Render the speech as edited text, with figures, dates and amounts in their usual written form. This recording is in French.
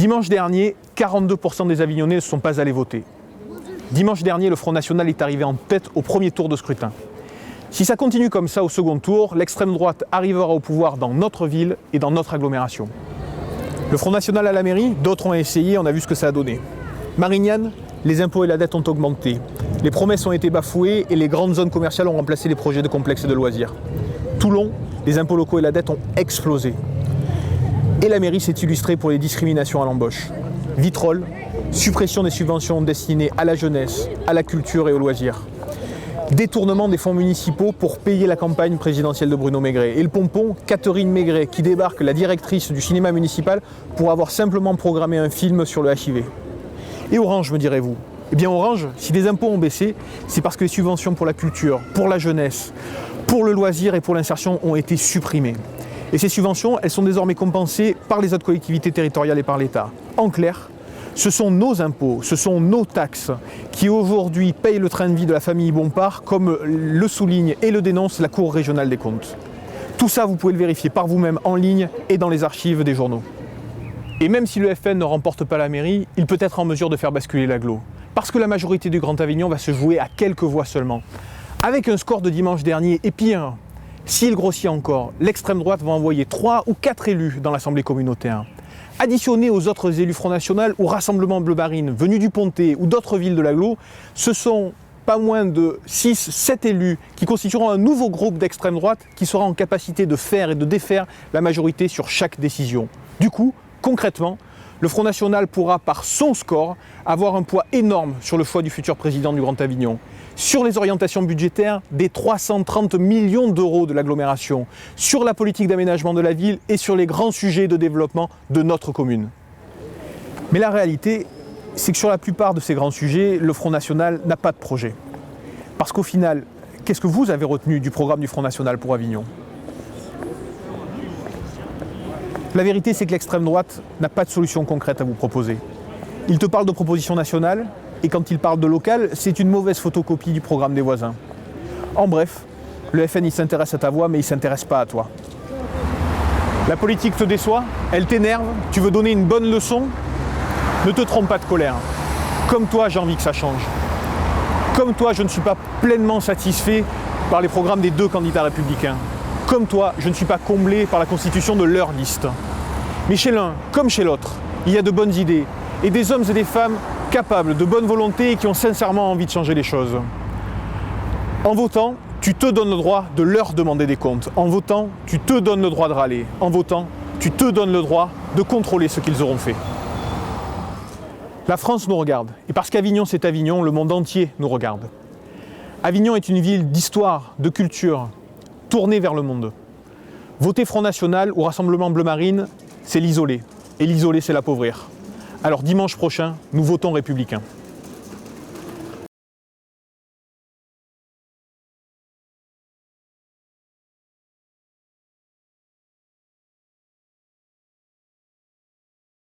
Dimanche dernier, 42% des Avignonnais ne sont pas allés voter. Dimanche dernier, le Front National est arrivé en tête au premier tour de scrutin. Si ça continue comme ça au second tour, l'extrême droite arrivera au pouvoir dans notre ville et dans notre agglomération. Le Front National à la mairie, d'autres ont essayé, on a vu ce que ça a donné. Marignane, les impôts et la dette ont augmenté. Les promesses ont été bafouées et les grandes zones commerciales ont remplacé les projets de complexes et de loisirs. Toulon, les impôts locaux et la dette ont explosé. Et la mairie s'est illustrée pour les discriminations à l'embauche. Vitrolles, suppression des subventions destinées à la jeunesse, à la culture et aux loisirs. Détournement des fonds municipaux pour payer la campagne présidentielle de Bruno Maigret. Et le pompon, Catherine Maigret, qui débarque, la directrice du cinéma municipal, pour avoir simplement programmé un film sur le HIV. Et Orange, me direz-vous? Eh bien Orange, si les impôts ont baissé, c'est parce que les subventions pour la culture, pour la jeunesse, pour le loisir et pour l'insertion ont été supprimées. Et ces subventions, elles sont désormais compensées par les autres collectivités territoriales et par l'État. En clair, ce sont nos impôts, ce sont nos taxes qui aujourd'hui payent le train de vie de la famille Bompard, comme le souligne et le dénonce la Cour régionale des comptes. Tout ça, vous pouvez le vérifier par vous-même en ligne et dans les archives des journaux. Et même si le FN ne remporte pas la mairie, il peut être en mesure de faire basculer l'agglo. Parce que la majorité du Grand Avignon va se jouer à quelques voix seulement. Avec un score de dimanche dernier, et pire, s'il grossit encore, l'extrême droite va envoyer 3 ou 4 élus dans l'Assemblée communautaire. Additionnés aux autres élus Front National ou Rassemblement Bleu Marine, venus du Pontet ou d'autres villes de l'agglo, ce sont pas moins de 6-7 élus qui constitueront un nouveau groupe d'extrême droite qui sera en capacité de faire et de défaire la majorité sur chaque décision. Du coup, concrètement, le Front National pourra, par son score, avoir un poids énorme sur le choix du futur président du Grand Avignon. Sur les orientations budgétaires des 330 millions d'euros de l'agglomération, sur la politique d'aménagement de la ville et sur les grands sujets de développement de notre commune. Mais la réalité, c'est que sur la plupart de ces grands sujets, le Front National n'a pas de projet. Parce qu'au final, qu'est-ce que vous avez retenu du programme du Front National pour Avignon ? La vérité, c'est que l'extrême droite n'a pas de solution concrète à vous proposer. Il te parle de propositions nationales, et quand il parle de local, c'est une mauvaise photocopie du programme des voisins. En bref, le FN il s'intéresse à ta voix, mais il ne s'intéresse pas à toi. La politique te déçoit, elle t'énerve, tu veux donner une bonne leçon? Ne te trompe pas de colère. Comme toi, j'ai envie que ça change. Comme toi, je ne suis pas pleinement satisfait par les programmes des deux candidats républicains. Comme toi, je ne suis pas comblé par la constitution de leur liste. Mais chez l'un, comme chez l'autre, il y a de bonnes idées et des hommes et des femmes capables de bonne volonté et qui ont sincèrement envie de changer les choses. En votant, tu te donnes le droit de leur demander des comptes. En votant, tu te donnes le droit de râler. En votant, tu te donnes le droit de contrôler ce qu'ils auront fait. La France nous regarde. Et parce qu'Avignon, c'est Avignon, le monde entier nous regarde. Avignon est une ville d'histoire, de culture, tournée vers le monde. Voter Front National ou Rassemblement Bleu Marine, c'est l'isoler. Et l'isoler, c'est l'appauvrir. Alors dimanche prochain, nous votons républicains.